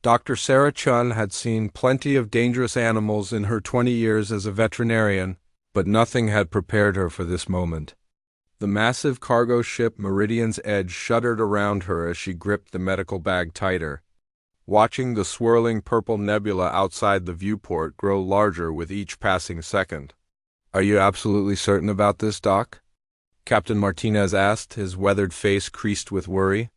Dr. Sarah Chun had seen plenty of dangerous animals in her 20 years as a veterinarian, but nothing had prepared her for this moment. The massive cargo ship Meridian's Edge shuddered around her as she gripped the medical bag tighter, watching the swirling purple nebula outside the viewport grow larger with each passing second. "Are you absolutely certain about this, Doc?" Captain Martinez asked, his weathered face creased with worry.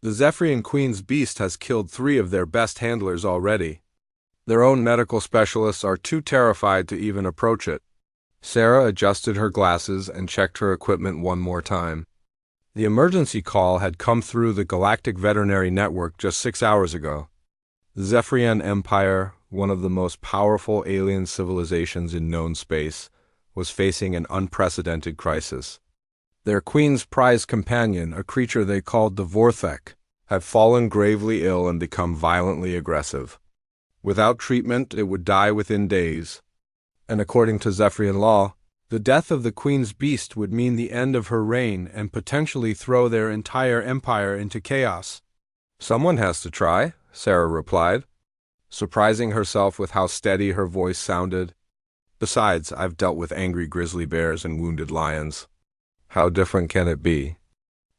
"The Zephyrian Queen's beast has killed 3 of their best handlers already. Their own medical specialists are too terrified to even approach it." Sarah adjusted her glasses and checked her equipment one more time. The emergency call had come through the Galactic Veterinary Network just 6 hours ago. The Zephyrian Empire, one of the most powerful alien civilizations in known space, was facing an unprecedented crisis. Their queen's prized companion, a creature they called the Vorthek, had fallen gravely ill and become violently aggressive. Without treatment, it would die within days. And according to Zephyrian law, the death of the queen's beast would mean the end of her reign and potentially throw their entire empire into chaos. "Someone has to try," Sarah replied, surprising herself with how steady her voice sounded. "Besides, I've dealt with angry grizzly bears and wounded lions. How different can it be?"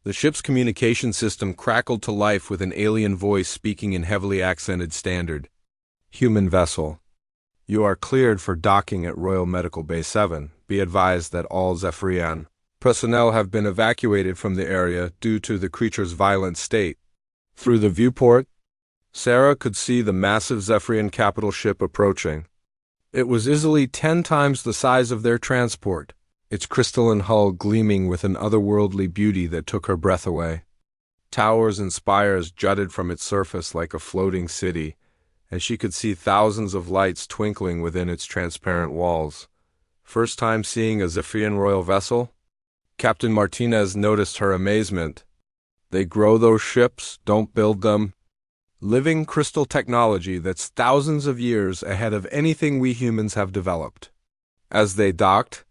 The ship's communication system crackled to life with an alien voice speaking in heavily accented standard. "Human vessel. You are cleared for docking at Royal Medical Bay 7. Be advised that all Zephyrian personnel have been evacuated from the area due to the creature's violent state." Through the viewport, Sarah could see the massive Zephyrian capital ship approaching. It was easily 10 times the size of their transport, its crystalline hull gleaming with an otherworldly beauty that took her breath away. Towers and spires jutted from its surface like a floating city, and she could see thousands of lights twinkling within its transparent walls. "First time seeing a Zephyrian royal vessel?" Captain Martinez noticed her amazement. "They grow those ships, don't build them. Living crystal technology that's thousands of years ahead of anything we humans have developed." As they docked,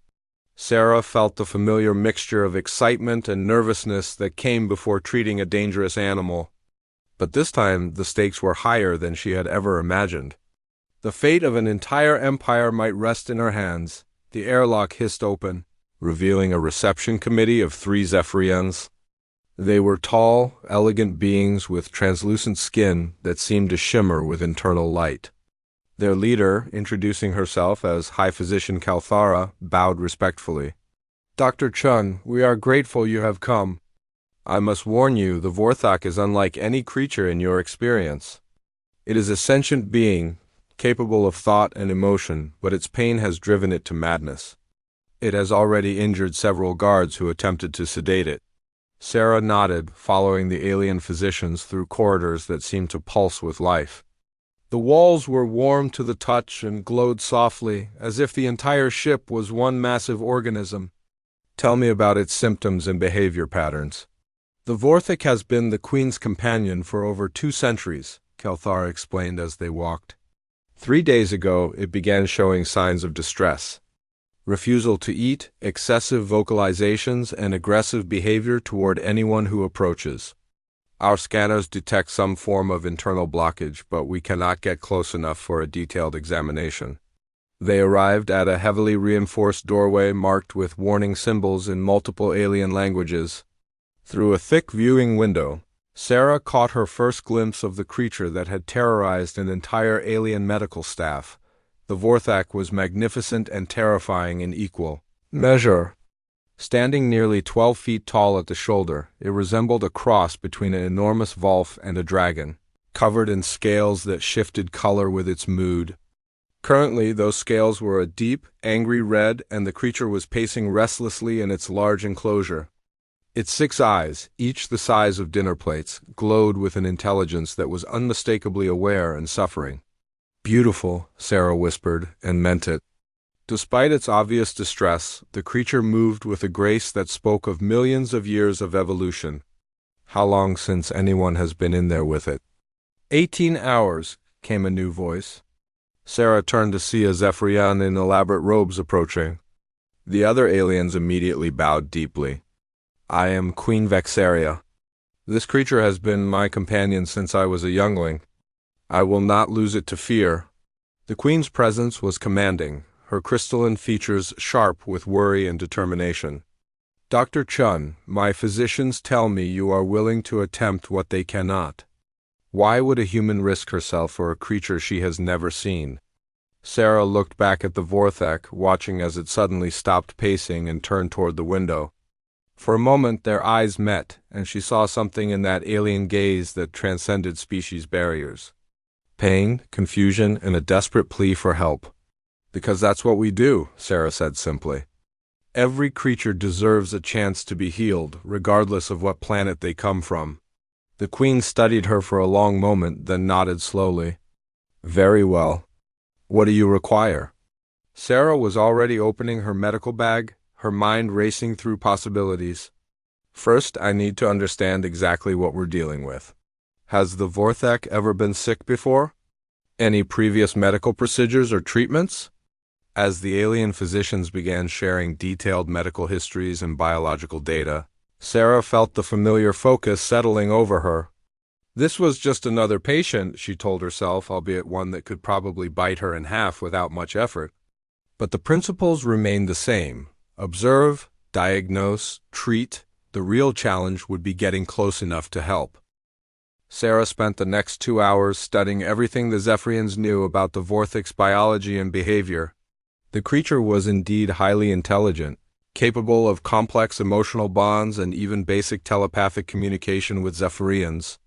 Sarah felt the familiar mixture of excitement and nervousness that came before treating a dangerous animal. But this time, the stakes were higher than she had ever imagined. The fate of an entire empire might rest in her hands. The airlock hissed open, revealing a reception committee of 3 Zephyrians. They were tall, elegant beings with translucent skin that seemed to shimmer with internal light. Their leader, introducing herself as High Physician Kalthara, bowed respectfully. "Dr. Chun, we are grateful you have come. I must warn you, the Vorthak is unlike any creature in your experience. It is a sentient being, capable of thought and emotion, but its pain has driven it to madness. It has already injured several guards who attempted to sedate it." Sarah nodded, following the alien physicians through corridors that seemed to pulse with life. The walls were warm to the touch and glowed softly, as if the entire ship was one massive organism. "Tell me about its symptoms and behavior patterns." "The Vorthik has been the Queen's companion for over 2 centuries, Kalthara explained as they walked. 3 days ago, it began showing signs of distress. Refusal to eat, excessive vocalizations, and aggressive behavior toward anyone who approaches. Our scanners detect some form of internal blockage, but we cannot get close enough for a detailed examination." They arrived at a heavily reinforced doorway marked with warning symbols in multiple alien languages. Through a thick viewing window, Sarah caught her first glimpse of the creature that had terrorized an entire alien medical staff. The Vorthak was magnificent and terrifying in equal measure. Standing nearly 12 feet tall at the shoulder, it resembled a cross between an enormous Volf and a dragon, covered in scales that shifted color with its mood. Currently, those scales were a deep, angry red, and the creature was pacing restlessly in its large enclosure. Its 6 eyes, each the size of dinner plates, glowed with an intelligence that was unmistakably aware and suffering. "Beautiful," Sarah whispered, and meant it. Despite its obvious distress, the creature moved with a grace that spoke of millions of years of evolution. "How long since anyone has been in there with it?" 18 hours, came a new voice. Sarah turned to see a Zephyrian in elaborate robes approaching. The other aliens immediately bowed deeply. "I am Queen Vexaria. This creature has been my companion since I was a youngling. I will not lose it to fear. The Queen's presence was commanding, her crystalline features sharp with worry and determination. Dr. Chun, my physicians tell me you are willing to attempt what they cannot. Why would a human risk herself for a creature she has never seen? Sarah looked back at the Vorthek, watching as it suddenly stopped pacing and turned toward the window. For a moment their eyes met, and she saw something in that alien gaze that transcended species barriers. Pain, confusion, and a desperate plea for help. Because that's what we do, Sarah said simply. Every creature deserves a chance to be healed, regardless of what planet they come from. The Queen studied her for a long moment, then nodded slowly. Very well. What do you require? Sarah was already opening her medical bag, her mind racing through possibilities. First, I need to understand exactly what we're dealing with. Has the Vorthek ever been sick before? Any previous medical procedures or treatments? As the alien physicians began sharing detailed medical histories and biological data, Sarah felt the familiar focus settling over her. This was just another patient, she told herself, albeit one that could probably bite her in half without much effort. But the principles remained the same. Observe, diagnose, treat. The real challenge would be getting close enough to help. Sarah spent the next 2 hours studying everything the Zephyrians knew about the Vorthek's biology and behavior. The creature was indeed highly intelligent, capable of complex emotional bonds and even basic telepathic communication with Zephyrians.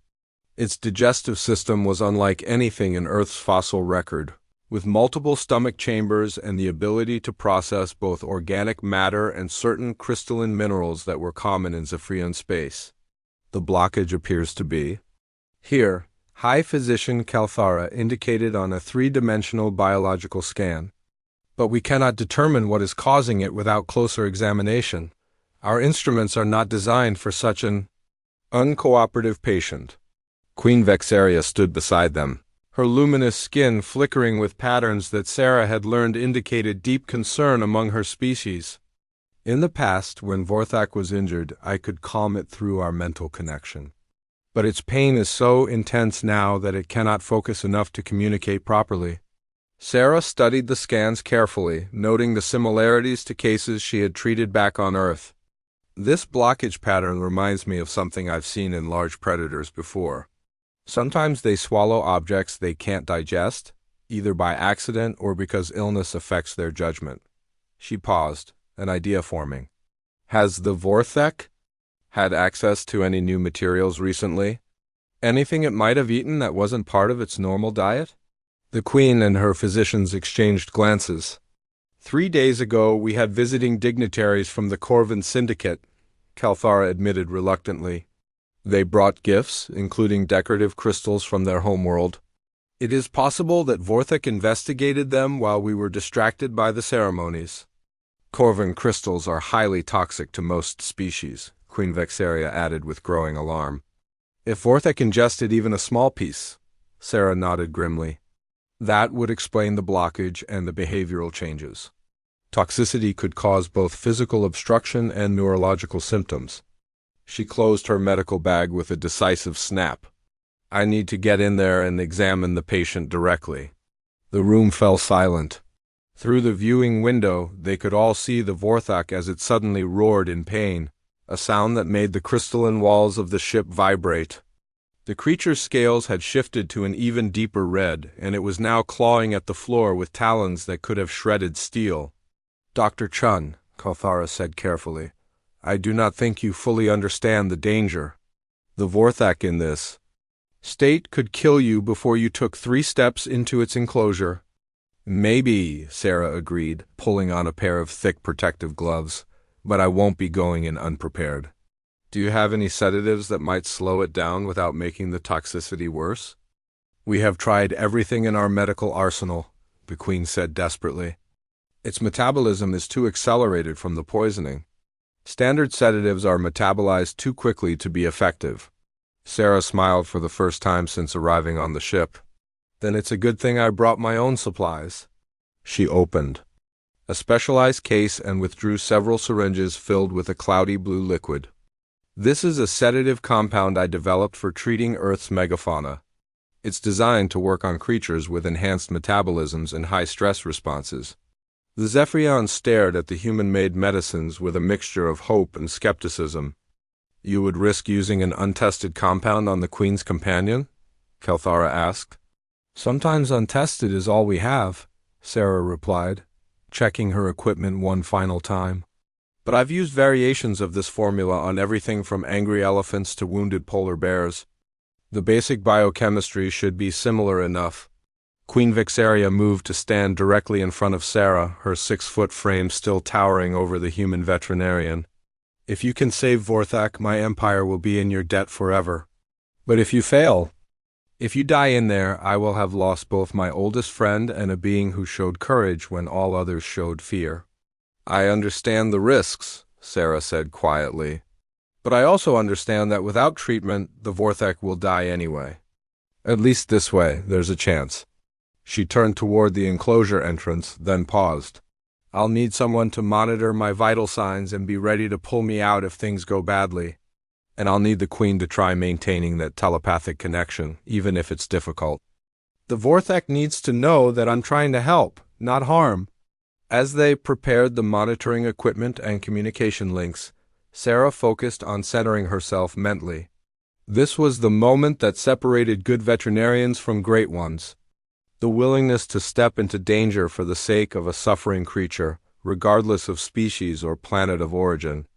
Its digestive system was unlike anything in Earth's fossil record, with multiple stomach chambers and the ability to process both organic matter and certain crystalline minerals that were common in Zephyrian space. The blockage appears to be here. High Physician Kalthara indicated on a 3-dimensional biological scan. But we cannot determine what is causing it without closer examination. Our instruments are not designed for such an uncooperative patient. Queen Vexaria stood beside them, her luminous skin flickering with patterns that Sarah had learned indicated deep concern among her species. In the past, when Vorthak was injured, I could calm it through our mental connection. But its pain is so intense now that it cannot focus enough to communicate properly. Sarah studied the scans carefully, noting the similarities to cases she had treated back on Earth. This blockage pattern reminds me of something I've seen in large predators before. Sometimes they swallow objects they can't digest, either by accident or because illness affects their judgment. She paused, an idea forming. Has the Vorthek had access to any new materials recently? Anything it might have eaten that wasn't part of its normal diet? The Queen and her physicians exchanged glances. 3 days ago we had visiting dignitaries from the Corvin Syndicate, Kalthara admitted reluctantly. They brought gifts, including decorative crystals from their homeworld. It is possible that Vorthek investigated them while we were distracted by the ceremonies. Corvin crystals are highly toxic to most species, Queen Vexaria added with growing alarm. If Vorthek ingested even a small piece, Sarah nodded grimly. That would explain the blockage and the behavioral changes. Toxicity could cause both physical obstruction and neurological symptoms. She closed her medical bag with a decisive snap. I need to get in there and examine the patient directly. The room fell silent. Through the viewing window, they could all see the Vorthak as it suddenly roared in pain, a sound that made the crystalline walls of the ship vibrate. The creature's scales had shifted to an even deeper red, and it was now clawing at the floor with talons that could have shredded steel. Dr. Chun, Kalthara said carefully, I do not think you fully understand the danger. The Vorthak in this state could kill you before you took 3 steps into its enclosure. Maybe, Sarah agreed, pulling on a pair of thick protective gloves, but I won't be going in unprepared. Do you have any sedatives that might slow it down without making the toxicity worse? We have tried everything in our medical arsenal, the Queen said desperately. Its metabolism is too accelerated from the poisoning. Standard sedatives are metabolized too quickly to be effective. Sarah smiled for the first time since arriving on the ship. Then it's a good thing I brought my own supplies. She opened a specialized case and withdrew several syringes filled with a cloudy blue liquid. This is a sedative compound I developed for treating Earth's megafauna. It's designed to work on creatures with enhanced metabolisms and high stress responses. The Zephyrion stared at the human-made medicines with a mixture of hope and skepticism. You would risk using an untested compound on the Queen's companion? Kelthara asked. Sometimes untested is all we have, Sarah replied, checking her equipment one final time. But I've used variations of this formula on everything from angry elephants to wounded polar bears. The basic biochemistry should be similar enough. Queen Vixaria moved to stand directly in front of Sarah, her 6-foot frame still towering over the human veterinarian. If you can save Vorthak, my empire will be in your debt forever. But if you fail, if you die in there, I will have lost both my oldest friend and a being who showed courage when all others showed fear. I understand the risks, Sarah said quietly. But I also understand that without treatment, the Vorthak will die anyway. At least this way, there's a chance. She turned toward the enclosure entrance, then paused. I'll need someone to monitor my vital signs and be ready to pull me out if things go badly. And I'll need the Queen to try maintaining that telepathic connection, even if it's difficult. The Vorthak needs to know that I'm trying to help, not harm. As they prepared the monitoring equipment and communication links, Sarah focused on centering herself mentally. This was the moment that separated good veterinarians from great ones. The willingness to step into danger for the sake of a suffering creature, regardless of species or planet of origin.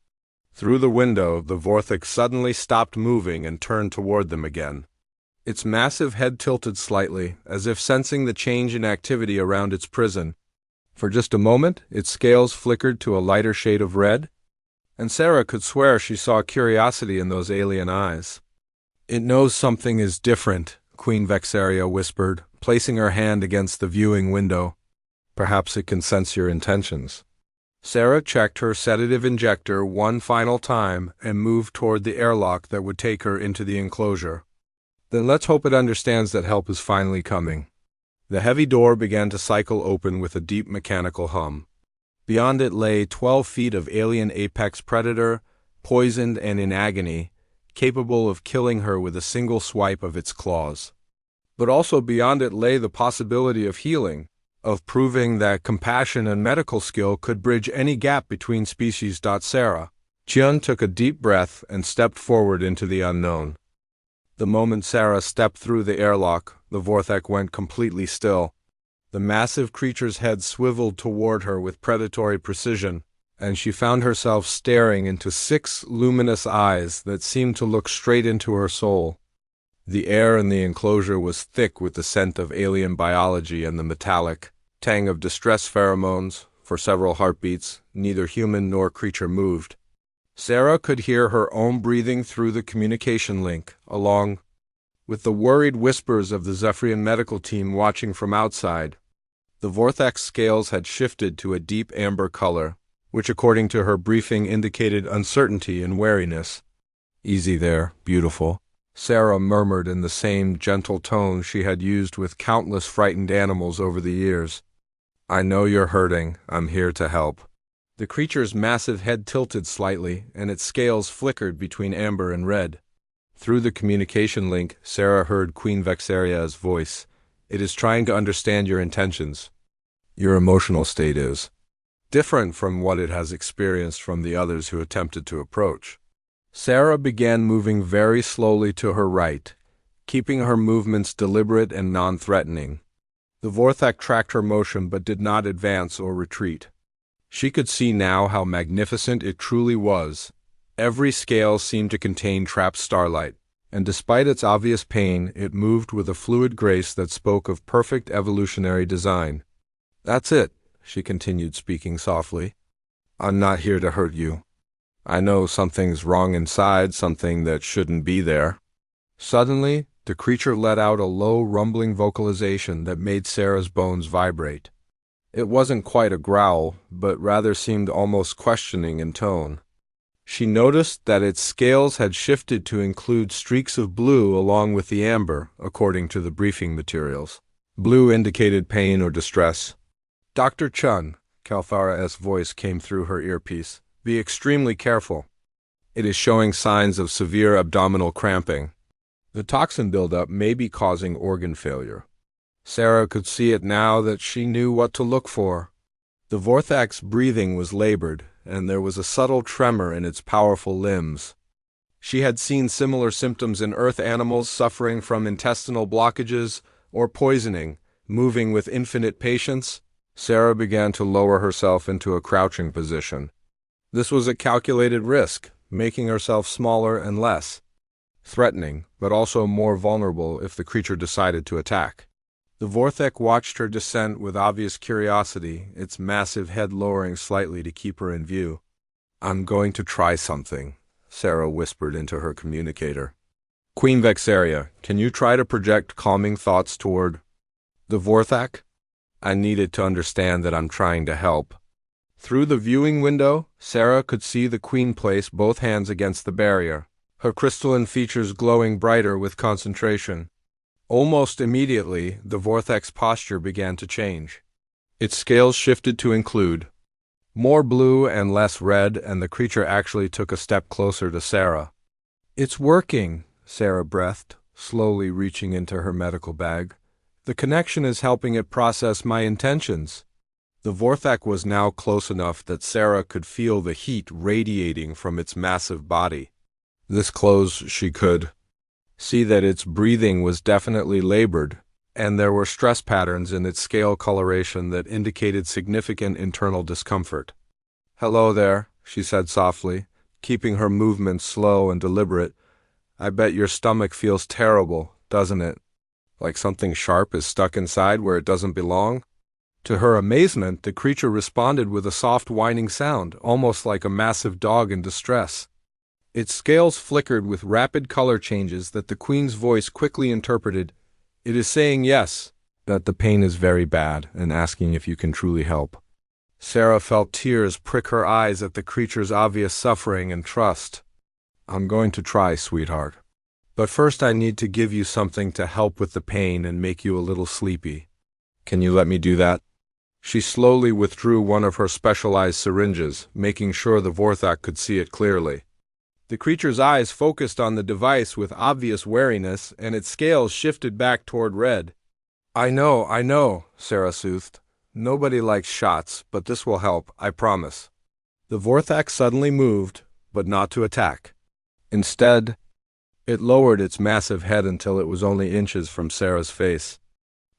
Through the window, the Vorthak suddenly stopped moving and turned toward them again. Its massive head tilted slightly, as if sensing the change in activity around its prison. For just a moment, its scales flickered to a lighter shade of red, and Sarah could swear she saw curiosity in those alien eyes. It knows something is different, Queen Vexaria whispered, placing her hand against the viewing window. Perhaps it can sense your intentions. Sarah checked her sedative injector one final time and moved toward the airlock that would take her into the enclosure. Then let's hope it understands that help is finally coming. The heavy door began to cycle open with a deep mechanical hum. Beyond it lay 12 feet of alien apex predator, poisoned and in agony, capable of killing her with a single swipe of its claws. But also beyond it lay the possibility of healing, of proving that compassion and medical skill could bridge any gap between species. Sarah Chun took a deep breath and stepped forward into the unknown. The moment Sarah stepped through the airlock, the Vorthak went completely still. The massive creature's head swiveled toward her with predatory precision, and she found herself staring into 6 luminous eyes that seemed to look straight into her soul. The air in the enclosure was thick with the scent of alien biology and the metallic tang of distress pheromones. For several heartbeats, neither human nor creature moved. Sarah could hear her own breathing through the communication link, along with the worried whispers of the Zephyrian medical team watching from outside. The Vorthak's scales had shifted to a deep amber color, which according to her briefing indicated uncertainty and wariness. Easy there, beautiful, Sarah murmured in the same gentle tone she had used with countless frightened animals over the years. I know you're hurting. I'm here to help. The creature's massive head tilted slightly, and its scales flickered between amber and red. Through the communication link, Sarah heard Queen Vexaria's voice. It is trying to understand your intentions. Your emotional state is different from what it has experienced from the others who attempted to approach. Sarah began moving very slowly to her right, keeping her movements deliberate and non-threatening. The Vorthak tracked her motion but did not advance or retreat. She could see now how magnificent it truly was. Every scale seemed to contain trapped starlight, and despite its obvious pain, it moved with a fluid grace that spoke of perfect evolutionary design. That's it, she continued, speaking softly. I'm not here to hurt you. I know something's wrong inside, something that shouldn't be there. Suddenly, the creature let out a low, rumbling vocalization that made Sarah's bones vibrate. It wasn't quite a growl, but rather seemed almost questioning in tone. She noticed that its scales had shifted to include streaks of blue along with the amber, according to the briefing materials. Blue indicated pain or distress. Dr. Chun, Kalthara's voice came through her earpiece. Be extremely careful. It is showing signs of severe abdominal cramping. The toxin buildup may be causing organ failure. Sarah could see it now that she knew what to look for. The Vorthak's breathing was labored, and there was a subtle tremor in its powerful limbs. She had seen similar symptoms in earth animals suffering from intestinal blockages or poisoning. Moving with infinite patience, Sarah began to lower herself into a crouching position. This was a calculated risk, making herself smaller and less threatening, but also more vulnerable if the creature decided to attack. The Vorthak watched her descent with obvious curiosity, its massive head lowering slightly to keep her in view. "I'm going to try something," Sarah whispered into her communicator. "Queen Vexaria, can you try to project calming thoughts toward the Vorthak?" I needed to understand that I'm trying to help. Through the viewing window, Sarah could see the queen place both hands against the barrier, her crystalline features glowing brighter with concentration. Almost immediately, the Vorthak's posture began to change. Its scales shifted to include more blue and less red, and the creature actually took a step closer to Sarah. "It's working," Sarah breathed, slowly reaching into her medical bag. "The connection is helping it process my intentions." The Vorthak was now close enough that Sarah could feel the heat radiating from its massive body. This close, she could see that its breathing was definitely labored, and there were stress patterns in its scale coloration that indicated significant internal discomfort. "Hello there," she said softly, keeping her movements slow and deliberate. "I bet your stomach feels terrible, doesn't it? Like something sharp is stuck inside where it doesn't belong?" To her amazement, the creature responded with a soft whining sound, almost like a massive dog in distress. Its scales flickered with rapid color changes that the queen's voice quickly interpreted. "It is saying yes, that the pain is very bad, and asking if you can truly help." Sarah felt tears prick her eyes at the creature's obvious suffering and trust. "I'm going to try, sweetheart. But first I need to give you something to help with the pain and make you a little sleepy. Can you let me do that?" She slowly withdrew one of her specialized syringes, making sure the Vorthak could see it clearly. The creature's eyes focused on the device with obvious wariness, and its scales shifted back toward red. I know, Sarah soothed. "Nobody likes shots, but this will help, I promise." The Vorthak suddenly moved, but not to attack. Instead, it lowered its massive head until it was only inches from Sarah's face.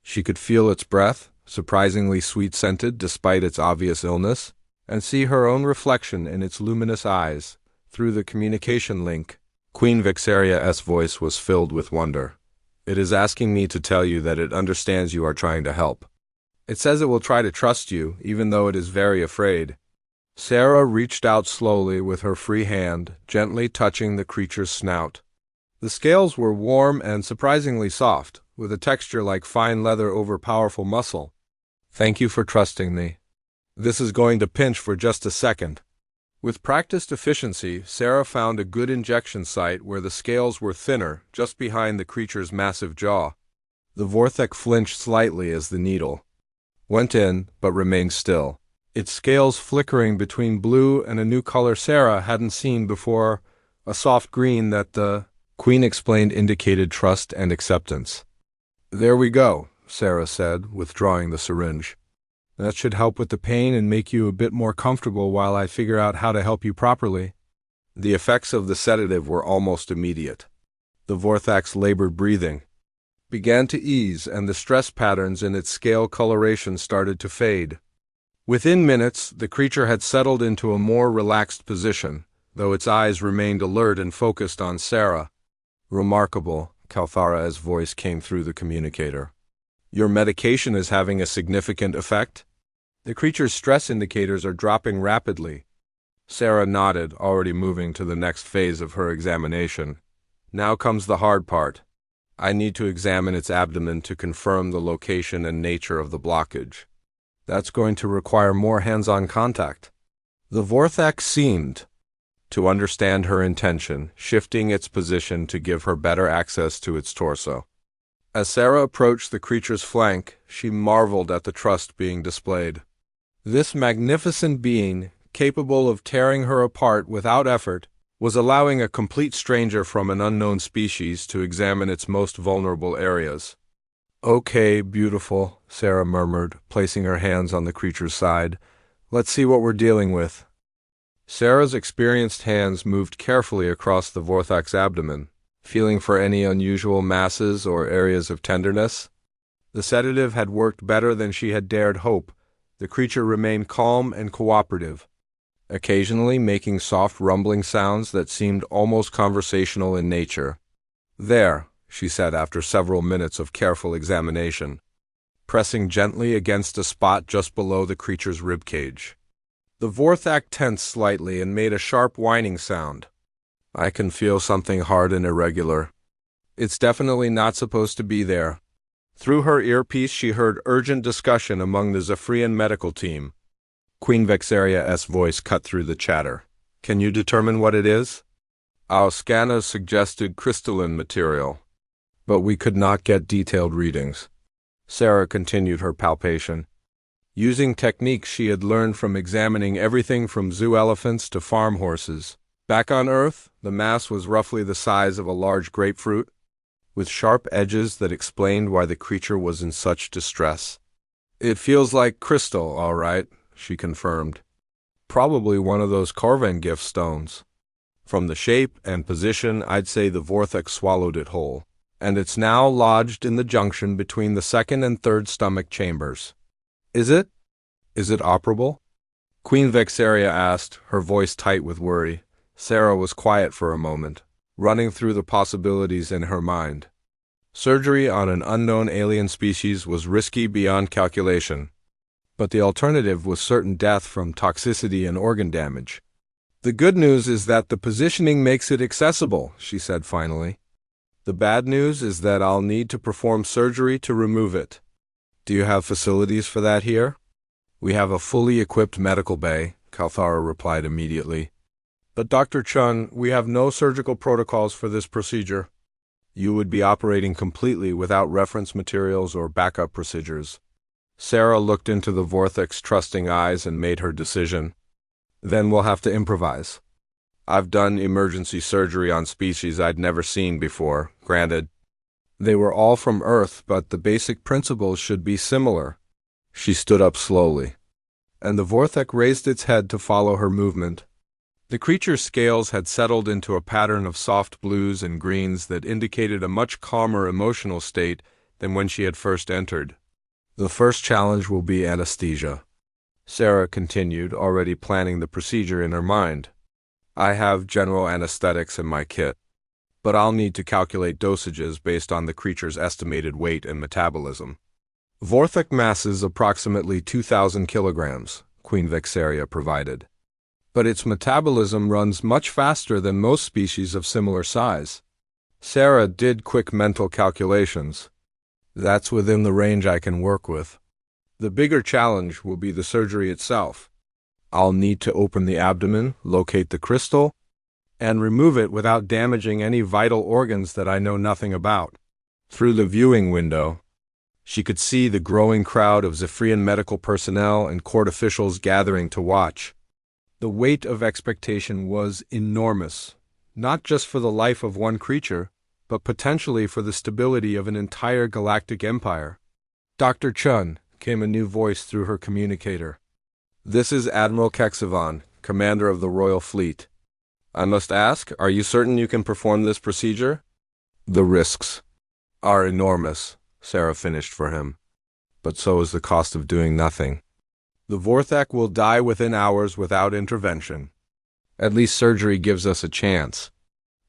She could feel its breath, surprisingly sweet-scented despite its obvious illness, and see her own reflection in its luminous eyes. Through the communication link, Queen Vexaria's voice was filled with wonder. "It is asking me to tell you that it understands you are trying to help. It says it will try to trust you, even though it is very afraid." Sarah reached out slowly with her free hand, gently touching the creature's snout. The scales were warm and surprisingly soft, with a texture like fine leather over powerful muscle. "Thank you for trusting me. This is going to pinch for just a second." With practiced efficiency, Sarah found a good injection site where the scales were thinner, just behind the creature's massive jaw. The Vorthak flinched slightly as the needle went in, but remained still, its scales flickering between blue and a new color Sarah hadn't seen before, a soft green that the Queen explained indicated trust and acceptance. "There we go," Sarah said, withdrawing the syringe. "That should help with the pain and make you a bit more comfortable while I figure out how to help you properly." The effects of the sedative were almost immediate. The Vorthak's labored breathing began to ease, and the stress patterns in its scale coloration started to fade. Within minutes, the creature had settled into a more relaxed position, though its eyes remained alert and focused on Sarah. "Remarkable," Kalthara's voice came through the communicator. "Your medication is having a significant effect? The creature's stress indicators are dropping rapidly." Sarah nodded, already moving to the next phase of her examination. "Now comes the hard part. I need to examine its abdomen to confirm the location and nature of the blockage. That's going to require more hands-on contact." The Vorthak seemed to understand her intention, shifting its position to give her better access to its torso. As Sarah approached the creature's flank, she marveled at the trust being displayed. This magnificent being, capable of tearing her apart without effort, was allowing a complete stranger from an unknown species to examine its most vulnerable areas. "Okay, beautiful," Sarah murmured, placing her hands on the creature's side. "Let's see what we're dealing with." Sarah's experienced hands moved carefully across the Vorthak's abdomen, feeling for any unusual masses or areas of tenderness. The sedative had worked better than she had dared hope. The creature remained calm and cooperative, occasionally making soft rumbling sounds that seemed almost conversational in nature. "There," she said after several minutes of careful examination, pressing gently against a spot just below the creature's ribcage. The Vorthak tensed slightly and made a sharp whining sound. "I can feel something hard and irregular. It's definitely not supposed to be there." Through her earpiece she heard urgent discussion among the Zephyrian medical team. Queen Vexaria's voice cut through the chatter. "Can you determine what it is?" "Our scanners suggested crystalline material, but we could not get detailed readings." Sarah continued her palpation, using techniques she had learned from examining everything from zoo elephants to farm horses. Back on Earth, the mass was roughly the size of a large grapefruit, with sharp edges that explained why the creature was in such distress. "It feels like crystal, all right," she confirmed. "Probably one of those Corvan gift stones. From the shape and position, I'd say the Vorthak swallowed it whole, and it's now lodged in the junction between the second and third stomach chambers." Is it operable?" Queen Vexaria asked, her voice tight with worry. Sarah was quiet for a moment, running through the possibilities in her mind. Surgery on an unknown alien species was risky beyond calculation, but the alternative was certain death from toxicity and organ damage. "The good news is that the positioning makes it accessible," she said finally. "The bad news is that I'll need to perform surgery to remove it." "Do you have facilities for that here?" "We have a fully equipped medical bay," Kalthara replied immediately. "But Dr. Chun, we have no surgical protocols for this procedure." "You would be operating completely without reference materials or backup procedures." Sarah looked into the Vorthak's trusting eyes and made her decision. "Then we'll have to improvise. I've done emergency surgery on species I'd never seen before, granted. They were all from Earth, but the basic principles should be similar." She stood up slowly, and the Vorthak raised its head to follow her movement. The creature's scales had settled into a pattern of soft blues and greens that indicated a much calmer emotional state than when she had first entered. "The first challenge will be anesthesia," Sarah continued, already planning the procedure in her mind. "I have general anesthetics in my kit, but I'll need to calculate dosages based on the creature's estimated weight and metabolism." "Vorthak mass is approximately 2,000 kilograms," Queen Vexaria provided. "But its metabolism runs much faster than most species of similar size." Sarah did quick mental calculations. "That's within the range I can work with. The bigger challenge will be the surgery itself. I'll need to open the abdomen, locate the crystal, and remove it without damaging any vital organs that I know nothing about." Through the viewing window, she could see the growing crowd of Zephyrian medical personnel and court officials gathering to watch. The weight of expectation was enormous, not just for the life of one creature, but potentially for the stability of an entire galactic empire. "Dr. Chun," came a new voice through her communicator. "This is Admiral Kexivan, commander of the Royal Fleet. I must ask, are you certain you can perform this procedure?" "The risks are enormous," Sarah finished for him. "But so is the cost of doing nothing. The Vorthak will die within hours without intervention. At least surgery gives us a chance."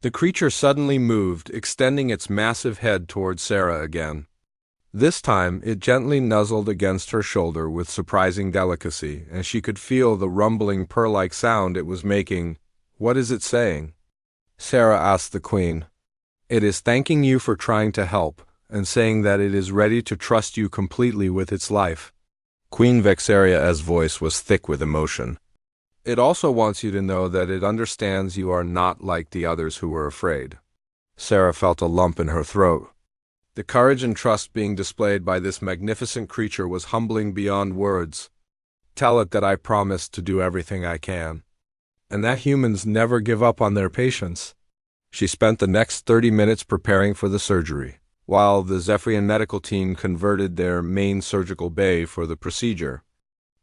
The creature suddenly moved, extending its massive head toward Sarah again. This time, it gently nuzzled against her shoulder with surprising delicacy, and she could feel the rumbling purr-like sound it was making. "What is it saying?" Sarah asked the Queen. "It is thanking you for trying to help, and saying that it is ready to trust you completely with its life." Queen Vexaria's voice was thick with emotion. "It also wants you to know that it understands you are not like the others who were afraid." Sarah felt a lump in her throat. The courage and trust being displayed by this magnificent creature was humbling beyond words. "Tell it that I promise to do everything I can." and that humans never give up on their patients. She spent the next 30 minutes preparing for the surgery, while the Zephyrian medical team converted their main surgical bay for the procedure.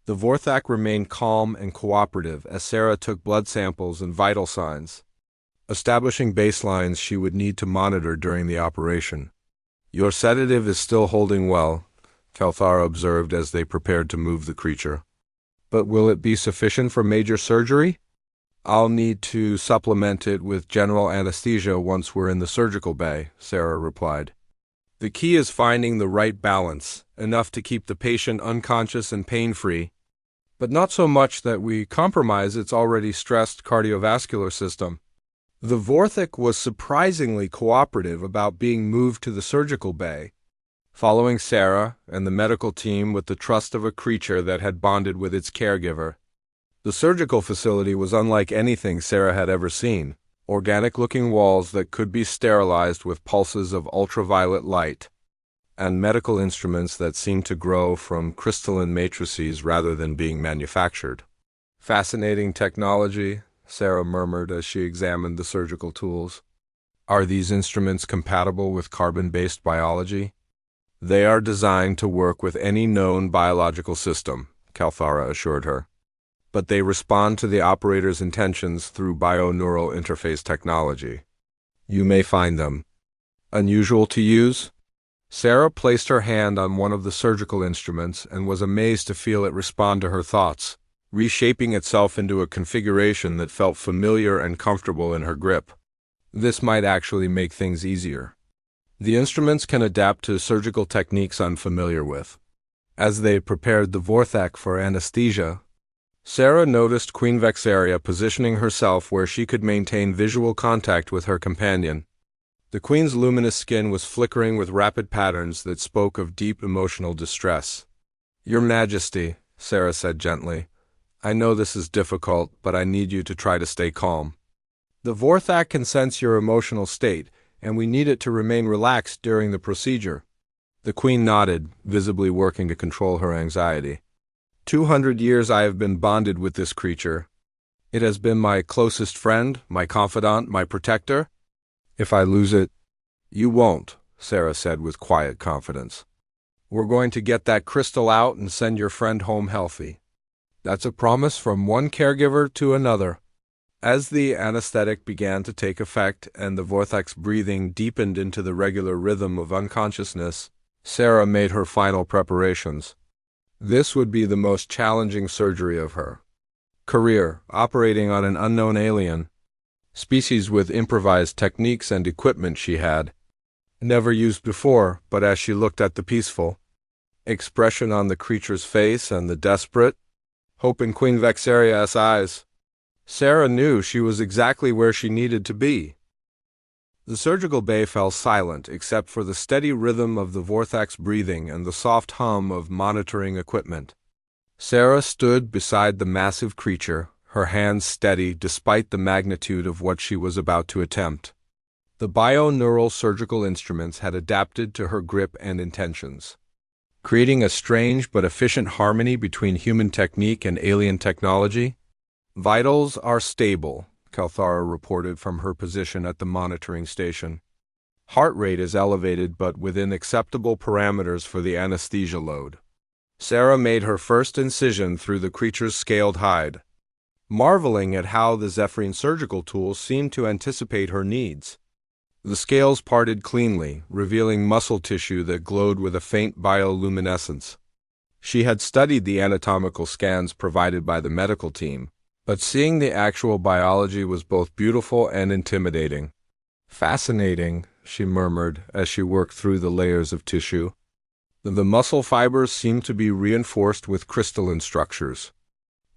The Vorthak remained calm and cooperative as Sarah took blood samples and vital signs, establishing baselines she would need to monitor during the operation. "Your sedative is still holding well," Kalthara observed as they prepared to move the creature. "But will it be sufficient for major surgery?" "I'll need to supplement it with general anesthesia once we're in the surgical bay," Sarah replied. "The key is finding the right balance, enough to keep the patient unconscious and pain-free, but not so much that we compromise its already stressed cardiovascular system." The Vorthak was surprisingly cooperative about being moved to the surgical bay, following Sarah and the medical team with the trust of a creature that had bonded with its caregiver. The surgical facility was unlike anything Sarah had ever seen. Organic-looking walls that could be sterilized with pulses of ultraviolet light, and medical instruments that seemed to grow from crystalline matrices rather than being manufactured. "Fascinating technology," Sarah murmured as she examined the surgical tools. "Are these instruments compatible with carbon-based biology?" "They are designed to work with any known biological system," Kalthara assured her. "But they respond to the operator's intentions through bio-neural interface technology. You may find them unusual to use." Sarah placed her hand on one of the surgical instruments and was amazed to feel it respond to her thoughts, reshaping itself into a configuration that felt familiar and comfortable in her grip. This might actually make things easier. The instruments can adapt to surgical techniques I'm familiar with. As they prepared the Vorthak for anesthesia, Sarah noticed Queen Vexaria positioning herself where she could maintain visual contact with her companion. The Queen's luminous skin was flickering with rapid patterns that spoke of deep emotional distress. "Your Majesty," Sarah said gently, "I know this is difficult, but I need you to try to stay calm. The Vorthak can sense your emotional state, and we need it to remain relaxed during the procedure." The Queen nodded, visibly working to control her anxiety. 200 years I have been bonded with this creature. It has been my closest friend, my confidant, my protector. If I lose it, you won't," Sarah said with quiet confidence. "We're going to get that crystal out and send your friend home healthy. That's a promise from one caregiver to another." As the anesthetic began to take effect and the Vorthak's breathing deepened into the regular rhythm of unconsciousness, Sarah made her final preparations. This would be the most challenging surgery of her career, operating on an unknown alien species with improvised techniques and equipment she had never used before. But as she looked at the peaceful expression on the creature's face and the desperate hope in Queen Vexaria's eyes, Sarah knew she was exactly where she needed to be. The surgical bay fell silent except for the steady rhythm of the Vorthak's breathing and the soft hum of monitoring equipment. Sarah stood beside the massive creature, her hands steady despite the magnitude of what she was about to attempt. The bio-neural surgical instruments had adapted to her grip and intentions, creating a strange but efficient harmony between human technique and alien technology. "Vitals are stable," Kalthara reported from her position at the monitoring station. "Heart rate is elevated but within acceptable parameters for the anesthesia load." Sarah made her first incision through the creature's scaled hide, marveling at how the Zephyrian surgical tools seemed to anticipate her needs. The scales parted cleanly, revealing muscle tissue that glowed with a faint bioluminescence. She had studied the anatomical scans provided by the medical team, but seeing the actual biology was both beautiful and intimidating. "Fascinating," she murmured as she worked through the layers of tissue. The muscle fibers seemed to be reinforced with crystalline structures.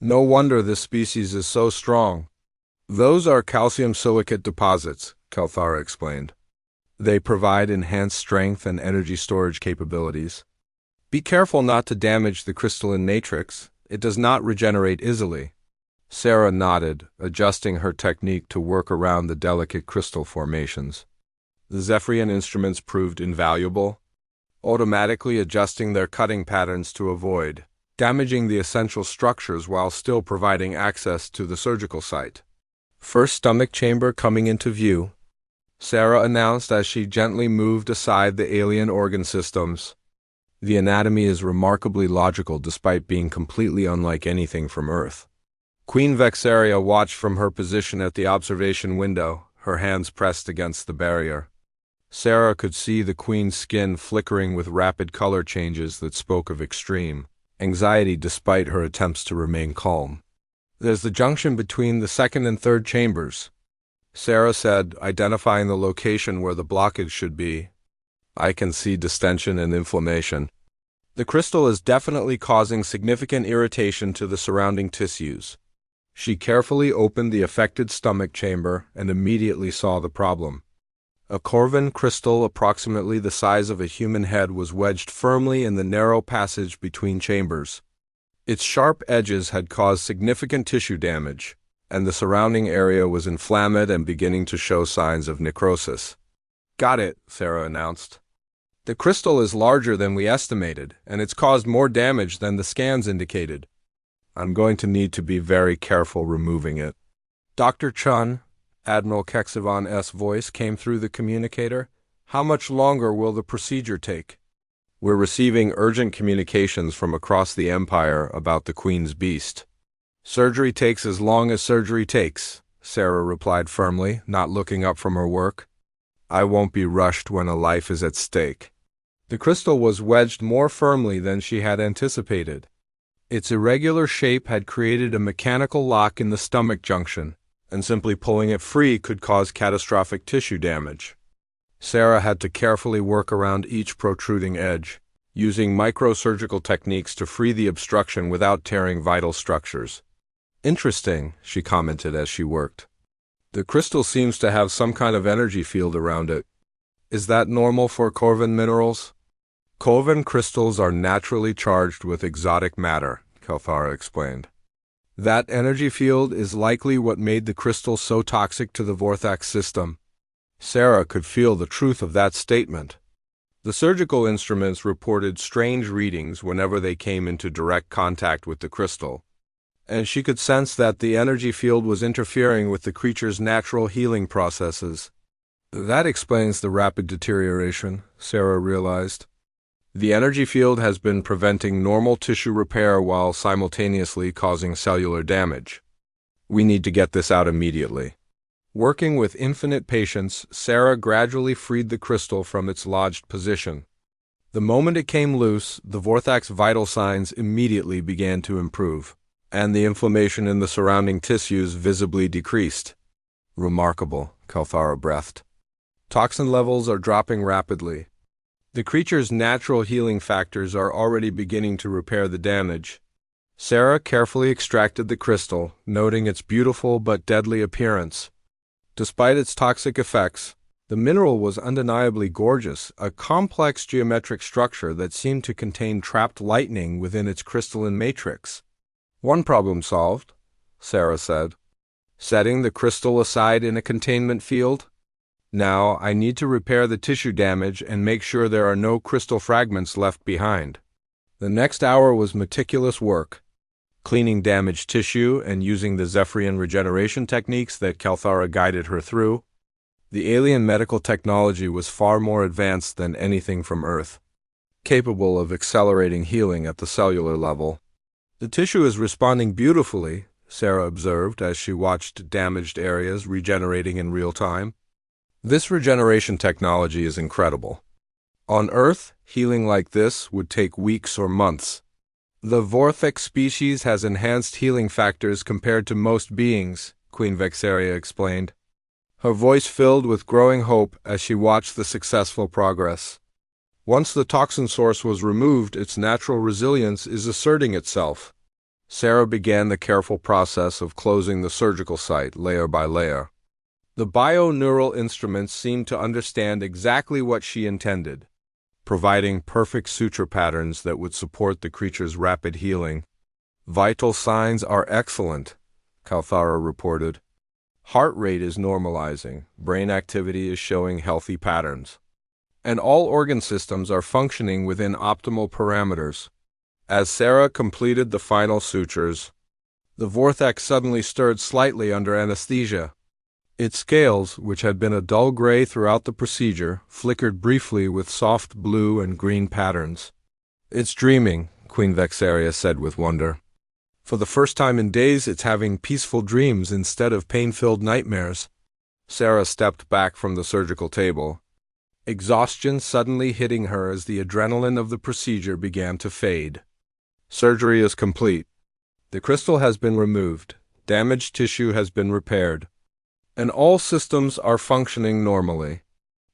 "No wonder this species is so strong." "Those are calcium silicate deposits," Kalthara explained. "They provide enhanced strength and energy storage capabilities. Be careful not to damage the crystalline matrix. It does not regenerate easily." Sarah nodded, adjusting her technique to work around the delicate crystal formations. The Zephyrian instruments proved invaluable, automatically adjusting their cutting patterns to avoid damaging the essential structures while still providing access to the surgical site. First stomach chamber coming into view, Sarah announced as she gently moved aside the alien organ systems. The anatomy is remarkably logical despite being completely unlike anything from Earth. Queen Vexaria watched from her position at the observation window, her hands pressed against the barrier. Sarah could see the queen's skin flickering with rapid color changes that spoke of extreme anxiety despite her attempts to remain calm. "There's the junction between the second and third chambers," Sarah said, identifying the location where the blockage should be. "I can see distension and inflammation. The crystal is definitely causing significant irritation to the surrounding tissues." She carefully opened the affected stomach chamber and immediately saw the problem. A corvin crystal approximately the size of a human head was wedged firmly in the narrow passage between chambers. Its sharp edges had caused significant tissue damage, and the surrounding area was inflamed and beginning to show signs of necrosis. "Got it," Sarah announced. "The crystal is larger than we estimated, and it's caused more damage than the scans indicated. I'm going to need to be very careful removing it." "Dr. Chun," Admiral Kexivan's voice came through the communicator, "how much longer will the procedure take?" "We're receiving urgent communications from across the Empire about the Queen's beast." "Surgery takes as long as surgery takes," Sarah replied firmly, not looking up from her work. "I won't be rushed when a life is at stake." The crystal was wedged more firmly than she had anticipated. Its irregular shape had created a mechanical lock in the stomach junction, and simply pulling it free could cause catastrophic tissue damage. Sarah had to carefully work around each protruding edge, using microsurgical techniques to free the obstruction without tearing vital structures. "Interesting," she commented as she worked. "The crystal seems to have some kind of energy field around it. Is that normal for corvin minerals?" "Corvin crystals are naturally charged with exotic matter," Kalthara explained. "That energy field is likely what made the crystal so toxic to the Vorthax system." Sarah could feel the truth of that statement. The surgical instruments reported strange readings whenever they came into direct contact with the crystal, and she could sense that the energy field was interfering with the creature's natural healing processes. "That explains the rapid deterioration," Sarah realized. "The energy field has been preventing normal tissue repair while simultaneously causing cellular damage. We need to get this out immediately." Working with infinite patience, Sarah gradually freed the crystal from its lodged position. The moment it came loose, the Vorthax vital signs immediately began to improve, and the inflammation in the surrounding tissues visibly decreased. "Remarkable," Kalthara breathed. "Toxin levels are dropping rapidly. The creature's natural healing factors are already beginning to repair the damage." Sarah carefully extracted the crystal, noting its beautiful but deadly appearance. Despite its toxic effects, the mineral was undeniably gorgeous, a complex geometric structure that seemed to contain trapped lightning within its crystalline matrix. "One problem solved," Sarah said, setting the crystal aside in a containment field. "Now I need to repair the tissue damage and make sure there are no crystal fragments left behind." The next hour was meticulous work, cleaning damaged tissue and using the Zephyrian regeneration techniques that Kalthara guided her through. The alien medical technology was far more advanced than anything from Earth, capable of accelerating healing at the cellular level. "The tissue is responding beautifully," Sarah observed as she watched damaged areas regenerating in real time. "This regeneration technology is incredible. On Earth, healing like this would take weeks or months. The Vorthax species has enhanced healing factors compared to most beings," Queen Vexaria explained. Her voice filled with growing hope as she watched the successful progress. "Once the toxin source was removed, its natural resilience is asserting itself." Sarah began the careful process of closing the surgical site layer by layer. The bio-neural instruments seemed to understand exactly what she intended, providing perfect suture patterns that would support the creature's rapid healing. "Vital signs are excellent," Kalthara reported. "Heart rate is normalizing, brain activity is showing healthy patterns, and all organ systems are functioning within optimal parameters." As Sarah completed the final sutures, the Vortex suddenly stirred slightly under anesthesia. Its scales, which had been a dull gray throughout the procedure, flickered briefly with soft blue and green patterns. "It's dreaming," Queen Vexaria said with wonder. "For the first time in days, it's having peaceful dreams instead of pain-filled nightmares." Sarah stepped back from the surgical table, exhaustion suddenly hitting her as the adrenaline of the procedure began to fade. "Surgery is complete. The crystal has been removed, damaged tissue has been repaired, and all systems are functioning normally."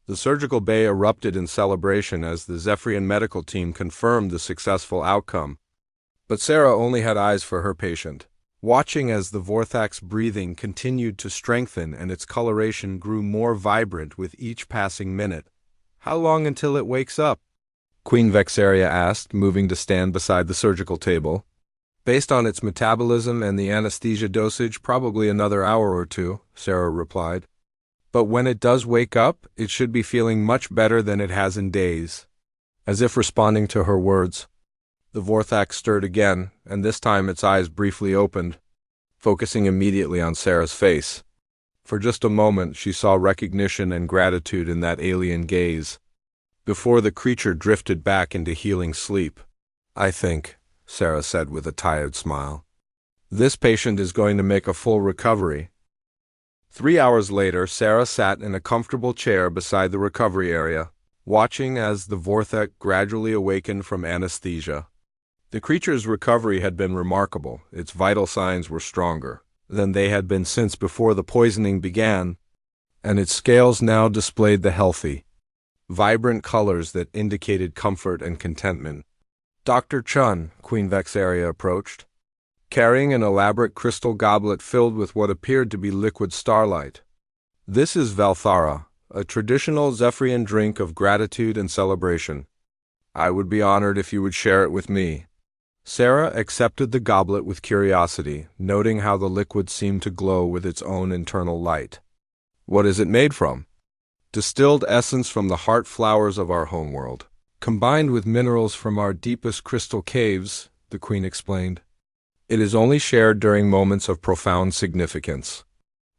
The surgical bay erupted in celebration as the Zephyrian medical team confirmed the successful outcome. But Sarah only had eyes for her patient, watching as the Vorthak's breathing continued to strengthen and its coloration grew more vibrant with each passing minute. "How long until it wakes up?" Queen Vexaria asked, moving to stand beside the surgical table. "Based on its metabolism and the anesthesia dosage, probably another hour or two," Sarah replied. "But when it does wake up, it should be feeling much better than it has in days." As if responding to her words, the Vorthak stirred again, and this time its eyes briefly opened, focusing immediately on Sarah's face. For just a moment she saw recognition and gratitude in that alien gaze, before the creature drifted back into healing sleep. "I think," Sarah said with a tired smile, "this patient is going to make a full recovery." 3 hours later, Sarah sat in a comfortable chair beside the recovery area, watching as the Vorthak gradually awakened from anesthesia. The creature's recovery had been remarkable. Its vital signs were stronger than they had been since before the poisoning began, and its scales now displayed the healthy, vibrant colors that indicated comfort and contentment. "Dr. Chun," Queen Vexaria approached, carrying an elaborate crystal goblet filled with what appeared to be liquid starlight. "This is Valthara, a traditional Zephyrian drink of gratitude and celebration. I would be honored if you would share it with me." Sarah accepted the goblet with curiosity, noting how the liquid seemed to glow with its own internal light. "What is it made from?" "Distilled essence from the heart flowers of our homeworld, combined with minerals from our deepest crystal caves," the Queen explained. "It is only shared during moments of profound significance."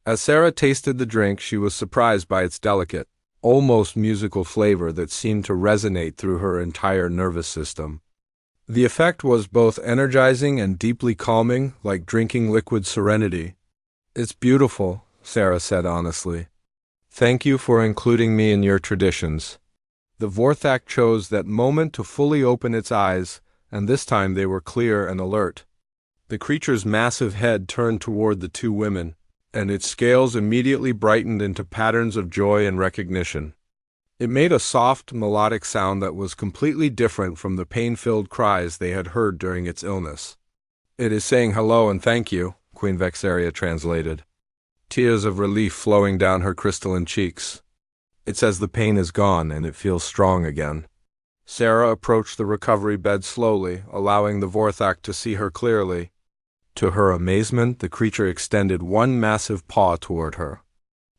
As Sarah tasted the drink, she was surprised by its delicate, almost musical flavor that seemed to resonate through her entire nervous system. The effect was both energizing and deeply calming, like drinking liquid serenity. "It's beautiful," Sarah said honestly. "Thank you for including me in your traditions." The Vorthak chose that moment to fully open its eyes, and this time they were clear and alert. The creature's massive head turned toward the two women, and its scales immediately brightened into patterns of joy and recognition. It made a soft, melodic sound that was completely different from the pain-filled cries they had heard during its illness. "It is saying hello and thank you," Queen Vexaria translated, tears of relief flowing down her crystalline cheeks. "It says the pain is gone and it feels strong again." Sarah approached the recovery bed slowly, allowing the Vorthak to see her clearly. To her amazement, the creature extended one massive paw toward her,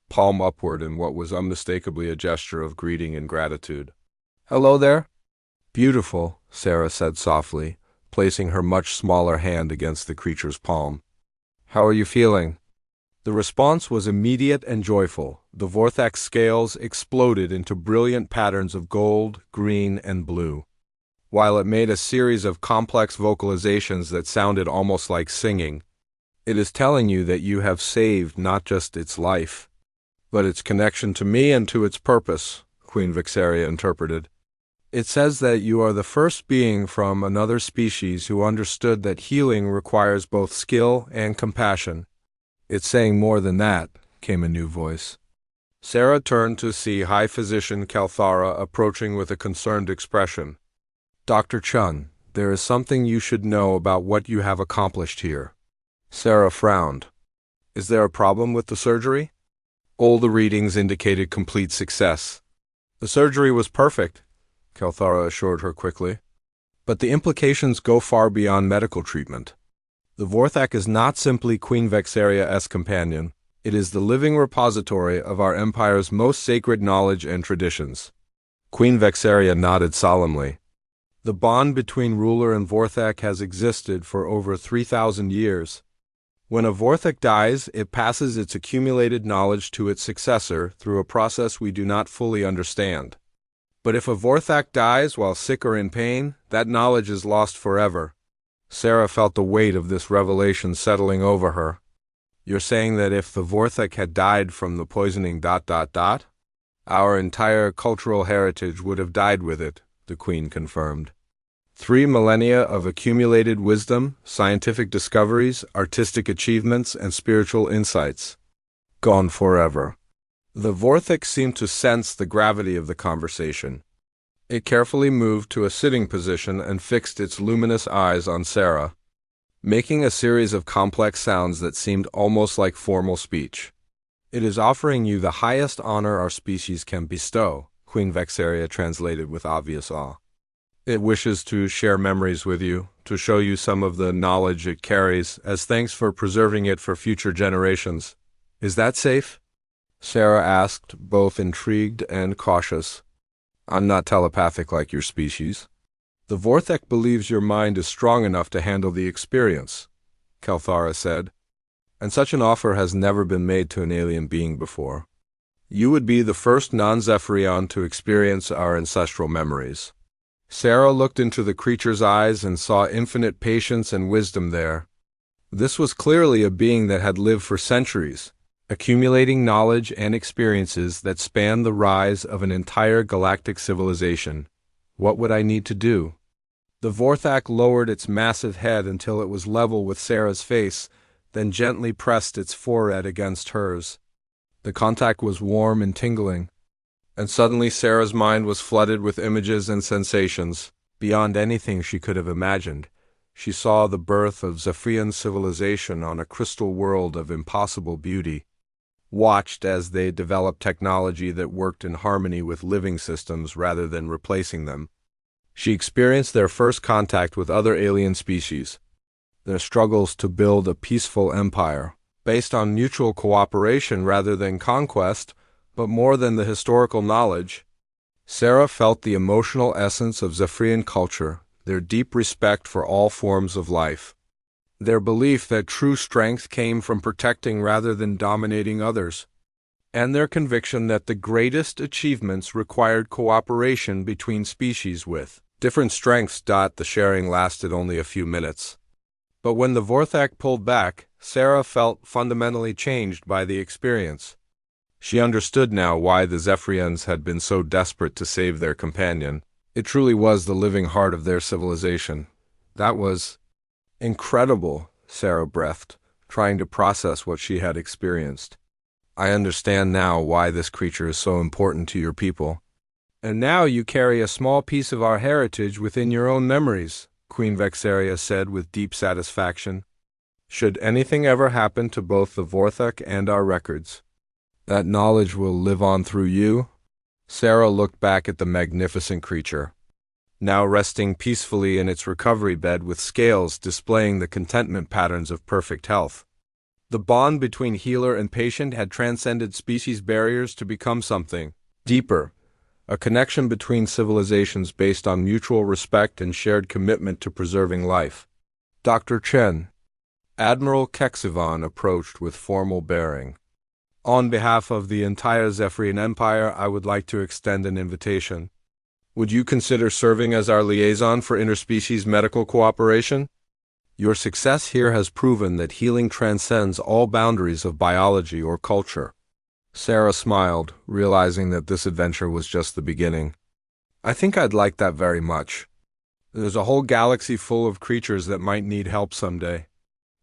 palm upward in what was unmistakably a gesture of greeting and gratitude. "Hello there." "Beautiful," Sarah said softly, placing her much smaller hand against the creature's palm. "How are you feeling?" The response was immediate and joyful. The Vorthak's scales exploded into brilliant patterns of gold, green, and blue, while it made a series of complex vocalizations that sounded almost like singing. "It is telling you that you have saved not just its life, but its connection to me and to its purpose," Queen Vexaria interpreted. "It says that you are the first being from another species who understood that healing requires both skill and compassion." "It's saying more than that," came a new voice. Sarah turned to see High Physician Kalthara approaching with a concerned expression. "Dr. Chun, there is something you should know about what you have accomplished here." Sarah frowned. "Is there a problem with the surgery?" All the readings indicated complete success. "The surgery was perfect," Kalthara assured her quickly. "But the implications go far beyond medical treatment. The Vorthak is not simply Queen Vexaria's companion. It is the living repository of our empire's most sacred knowledge and traditions." Queen Vexaria nodded solemnly. The bond between ruler and Vorthak has existed for over 3,000 years. When a Vorthak dies, it passes its accumulated knowledge to its successor through a process we do not fully understand. But if a Vorthak dies while sick or in pain, that knowledge is lost forever. Sarah felt the weight of this revelation settling over her. You're saying that if the Vorthak had died from the poisoning ... our entire cultural heritage would have died with it, the Queen confirmed. 3 millennia of accumulated wisdom, scientific discoveries, artistic achievements, and spiritual insights. Gone forever. The Vorthak seemed to sense the gravity of the conversation. It carefully moved to a sitting position and fixed its luminous eyes on Sarah, making a series of complex sounds that seemed almost like formal speech. It is offering you the highest honor our species can bestow, Queen Vexaria translated with obvious awe. It wishes to share memories with you, to show you some of the knowledge it carries, as thanks for preserving it for future generations. Is that safe? Sarah asked, both intrigued and cautious. I'm not telepathic like your species. The Vorthak believes your mind is strong enough to handle the experience, Kelthara said, and such an offer has never been made to an alien being before. You would be the first non-Zephyrion to experience our ancestral memories. Sarah looked into the creature's eyes and saw infinite patience and wisdom there. This was clearly a being that had lived for centuries, accumulating knowledge and experiences that spanned the rise of an entire galactic civilization. What would I need to do? The Vorthak lowered its massive head until it was level with Sarah's face, then gently pressed its forehead against hers. The contact was warm and tingling, and suddenly Sarah's mind was flooded with images and sensations, beyond anything she could have imagined. She saw the birth of Zephyrian civilization on a crystal world of impossible beauty, watched as they developed technology that worked in harmony with living systems rather than replacing them. She experienced their first contact with other alien species, their struggles to build a peaceful empire, based on mutual cooperation rather than conquest, but more than the historical knowledge. Sarah felt the emotional essence of Zephyrian culture, their deep respect for all forms of life, their belief that true strength came from protecting rather than dominating others, and their conviction that the greatest achievements required cooperation between species with different strengths. The sharing lasted only a few minutes. But when the Vorthak pulled back, Sarah felt fundamentally changed by the experience. She understood now why the Zephyrians had been so desperate to save their companion. It truly was the living heart of their civilization. That was incredible, Sarah breathed, trying to process what she had experienced. I understand now why this creature is so important to your people. And now you carry a small piece of our heritage within your own memories, Queen Vexaria said with deep satisfaction. Should anything ever happen to both the Vorthak and our records, that knowledge will live on through you. Sarah looked back at the magnificent creature, now resting peacefully in its recovery bed with scales displaying the contentment patterns of perfect health. The bond between healer and patient had transcended species barriers to become something deeper, a connection between civilizations based on mutual respect and shared commitment to preserving life. Dr. Chen, Admiral Kexivan approached with formal bearing. On behalf of the entire Zephyrian Empire, I would like to extend an invitation. Would you consider serving as our liaison for interspecies medical cooperation? Your success here has proven that healing transcends all boundaries of biology or culture. Sarah smiled, realizing that this adventure was just the beginning. I think I'd like that very much. There's a whole galaxy full of creatures that might need help someday.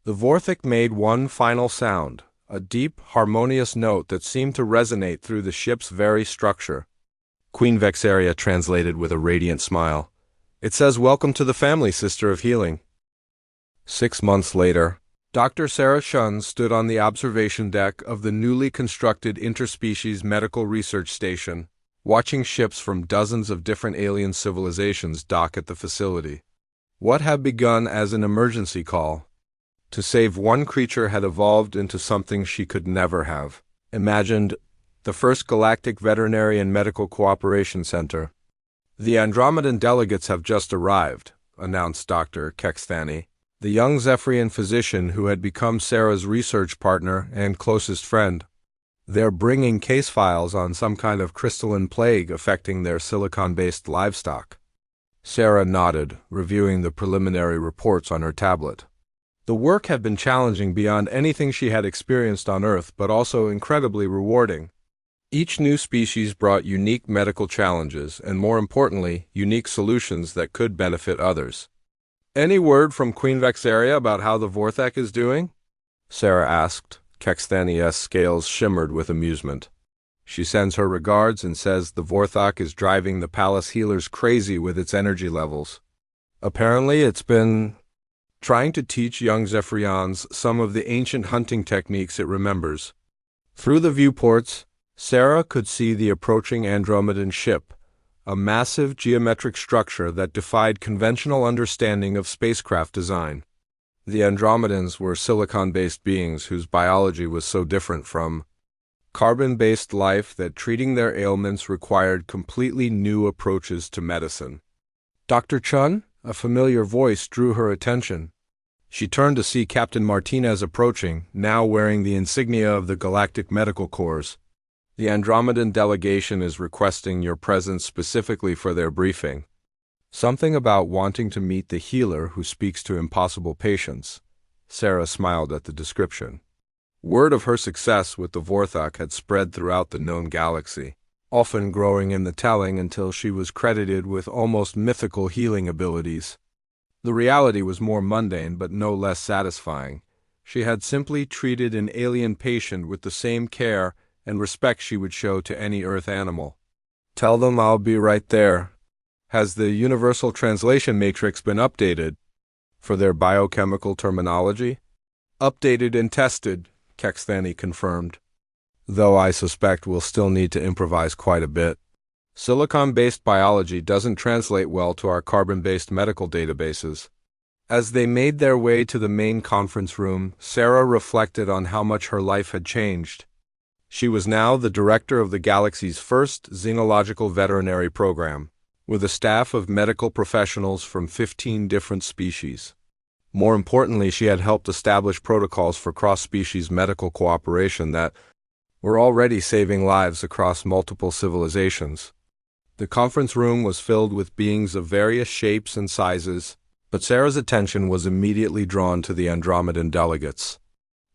The Vorthak made one final sound, a deep, harmonious note that seemed to resonate through the ship's very structure. Queen Vexaria translated with a radiant smile. It says, "Welcome to the family, Sister of Healing." 6 months later, Dr. Sarah Shun stood on the observation deck of the newly constructed Interspecies Medical Research Station, watching ships from dozens of different alien civilizations dock at the facility. What had begun as an emergency call to save one creature had evolved into something she could never have imagined: the first galactic veterinary and medical cooperation center. The Andromedan delegates have just arrived, announced Dr. Kekstani, the young Zephyrian physician who had become Sarah's research partner and closest friend. They're bringing case files on some kind of crystalline plague affecting their silicon-based livestock. Sarah nodded, reviewing the preliminary reports on her tablet. The work had been challenging beyond anything she had experienced on Earth, but also incredibly rewarding. Each new species brought unique medical challenges and, more importantly, unique solutions that could benefit others. "Any word from Queen Vexaria about how the Vorthak is doing?" Sarah asked. Kekstani's scales shimmered with amusement. "She sends her regards and says the Vorthak is driving the palace healers crazy with its energy levels. Apparently it's been trying to teach young Zephyrians some of the ancient hunting techniques it remembers." Through the viewports, Sarah could see the approaching Andromedan ship, a massive geometric structure that defied conventional understanding of spacecraft design. The Andromedans were silicon-based beings whose biology was so different from carbon-based life that treating their ailments required completely new approaches to medicine. "Dr. Chun?" A familiar voice drew her attention. She turned to see Captain Martinez approaching, now wearing the insignia of the Galactic Medical Corps. "The Andromedan delegation is requesting your presence specifically for their briefing. Something about wanting to meet the healer who speaks to impossible patients." Sarah smiled at the description. Word of her success with the Vorthak had spread throughout the known galaxy, often growing in the telling until she was credited with almost mythical healing abilities. The reality was more mundane but no less satisfying. She had simply treated an alien patient with the same care and respect she would show to any Earth animal. "Tell them I'll be right there. Has the Universal Translation Matrix been updated?" "For their biochemical terminology?" "Updated and tested," Kekstani confirmed. "Though I suspect we'll still need to improvise quite a bit. Silicon-based biology doesn't translate well to our carbon-based medical databases." As they made their way to the main conference room, Sarah reflected on how much her life had changed. She was now the director of the galaxy's first xenological veterinary program, with a staff of medical professionals from 15 different species. More importantly, she had helped establish protocols for cross-species medical cooperation that were already saving lives across multiple civilizations. The conference room was filled with beings of various shapes and sizes, but Sarah's attention was immediately drawn to the Andromedan delegates.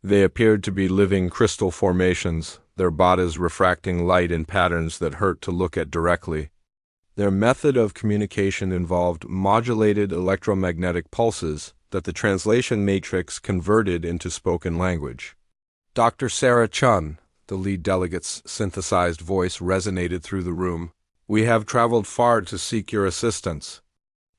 They appeared to be living crystal formations, their bodies refracting light in patterns that hurt to look at directly. Their method of communication involved modulated electromagnetic pulses that the translation matrix converted into spoken language. "Dr. Sarah Chun," the lead delegate's synthesized voice resonated through the room, "we have traveled far to seek your assistance.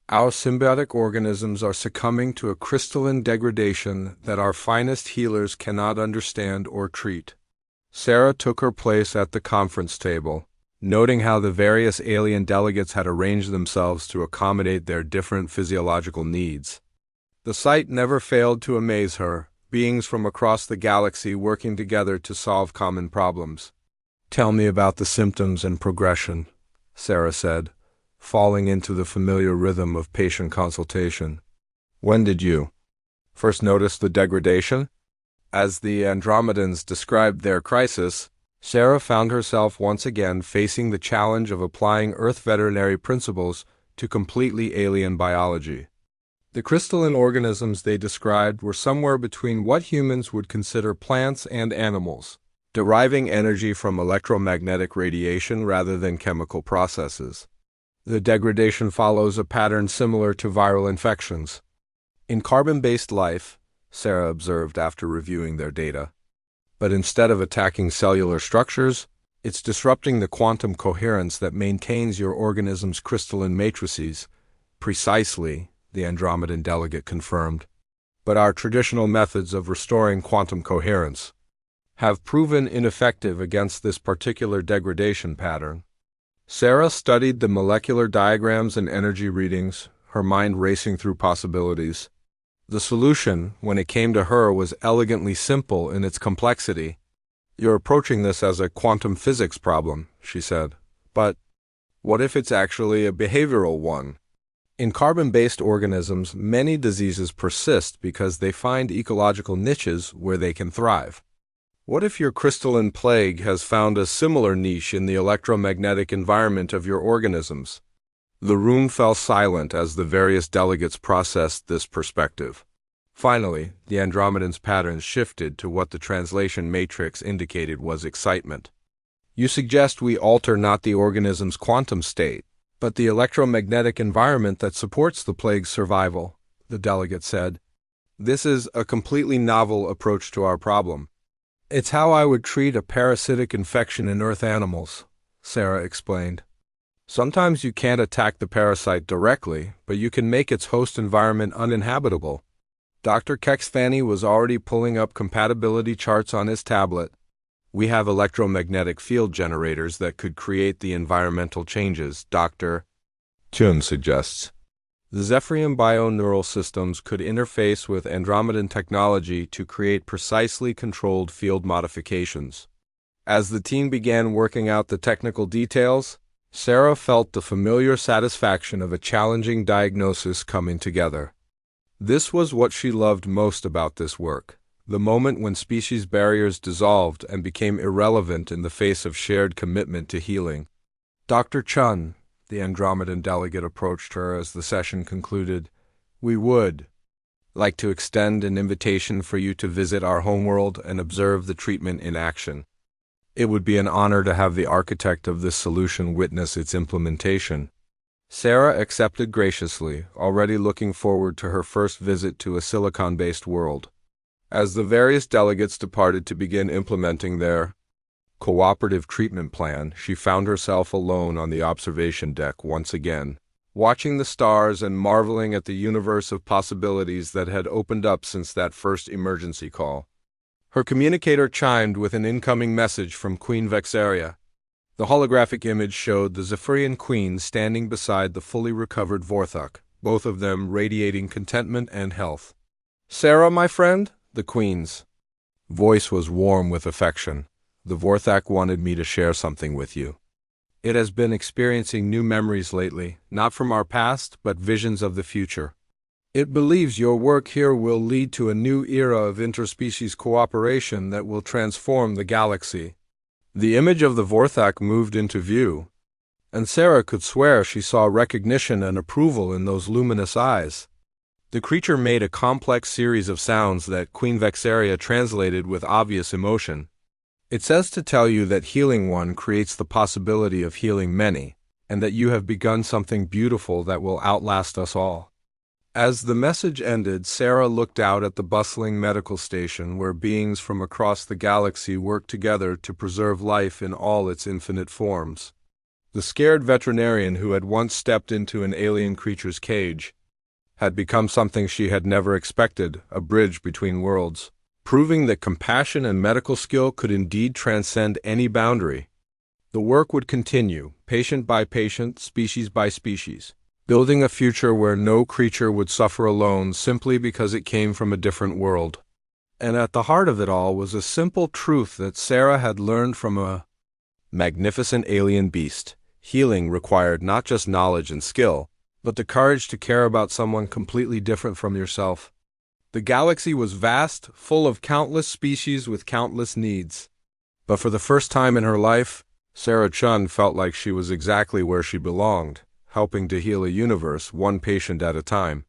Our symbiotic organisms are succumbing to a crystalline degradation that our finest healers cannot understand or treat." Sarah took her place at the conference table, noting how the various alien delegates had arranged themselves to accommodate their different physiological needs. The sight never failed to amaze her, beings from across the galaxy working together to solve common problems. "Tell me about the symptoms and progression," Sarah said, falling into the familiar rhythm of patient consultation. "When did you first notice the degradation?" As the Andromedans described their crisis, Sarah found herself once again facing the challenge of applying Earth veterinary principles to completely alien biology. The crystalline organisms they described were somewhere between what humans would consider plants and animals, deriving energy from electromagnetic radiation rather than chemical processes. The degradation follows a pattern similar to viral infections. In carbon-based life, Sarah observed after reviewing their data, but instead of attacking cellular structures, it's disrupting the quantum coherence that maintains your organism's crystalline matrices. "Precisely," the Andromedan delegate confirmed. "But our traditional methods of restoring quantum coherence have proven ineffective against this particular degradation pattern." Sarah studied the molecular diagrams and energy readings, her mind racing through possibilities. The solution, when it came to her, was elegantly simple in its complexity. "You're approaching this as a quantum physics problem," she said. "But What if it's actually a behavioral one? In carbon-based organisms, many diseases persist because they find ecological niches where they can thrive. What if your crystalline plague has found a similar niche in the electromagnetic environment of your organisms? The room fell silent as the various delegates processed this perspective. Finally, the Andromedan's patterns shifted to what the translation matrix indicated was excitement. You suggest we alter not the organism's quantum state, but the electromagnetic environment that supports the plague's survival, the delegate said. This is a completely novel approach to our problem. It's how I would treat a parasitic infection in Earth animals, Sarah explained. Sometimes you can't attack the parasite directly, but you can make its host environment uninhabitable. Dr. Kexfani was already pulling up compatibility charts on his tablet. We have electromagnetic field generators that could create the environmental changes, Dr. Chun suggests. The Zephyrium bioneural systems could interface with Andromedan technology to create precisely controlled field modifications. As the team began working out the technical details, Sarah felt the familiar satisfaction of a challenging diagnosis coming together. This was what she loved most about this work, the moment when species barriers dissolved and became irrelevant in the face of shared commitment to healing. Dr. Chun, the Andromedan delegate approached her as the session concluded, we would like to extend an invitation for you to visit our homeworld and observe the treatment in action. It would be an honor to have the architect of this solution witness its implementation. Sarah accepted graciously, already looking forward to her first visit to a silicon-based world. As the various delegates departed to begin implementing their cooperative treatment plan, she found herself alone on the observation deck once again, watching the stars and marveling at the universe of possibilities that had opened up since that first emergency call. Her communicator chimed with an incoming message from Queen Vexaria. The holographic image showed the Zephyrian queen standing beside the fully recovered Vorthok, both of them radiating contentment and health. Sarah, my friend, the queen's voice was warm with affection. The Vorthok wanted me to share something with you. It has been experiencing new memories lately, not from our past, but visions of the future. It believes your work here will lead to a new era of interspecies cooperation that will transform the galaxy. The image of the Vorthok moved into view, and Sarah could swear she saw recognition and approval in those luminous eyes. The creature made a complex series of sounds that Queen Vexaria translated with obvious emotion. It says to tell you that healing one creates the possibility of healing many, and that you have begun something beautiful that will outlast us all. As the message ended, Sarah looked out at the bustling medical station where beings from across the galaxy work together to preserve life in all its infinite forms. The scared veterinarian who had once stepped into an alien creature's cage had become something she had never expected, a bridge between worlds, proving that compassion and medical skill could indeed transcend any boundary. The work would continue, patient by patient, species by species, building a future where no creature would suffer alone simply because it came from a different world. And at the heart of it all was a simple truth that Sarah had learned from a magnificent alien beast. Healing required not just knowledge and skill, but the courage to care about someone completely different from yourself. The galaxy was vast, full of countless species with countless needs. But for the first time in her life, Sarah Chun felt like she was exactly where she belonged, helping to heal a universe one patient at a time.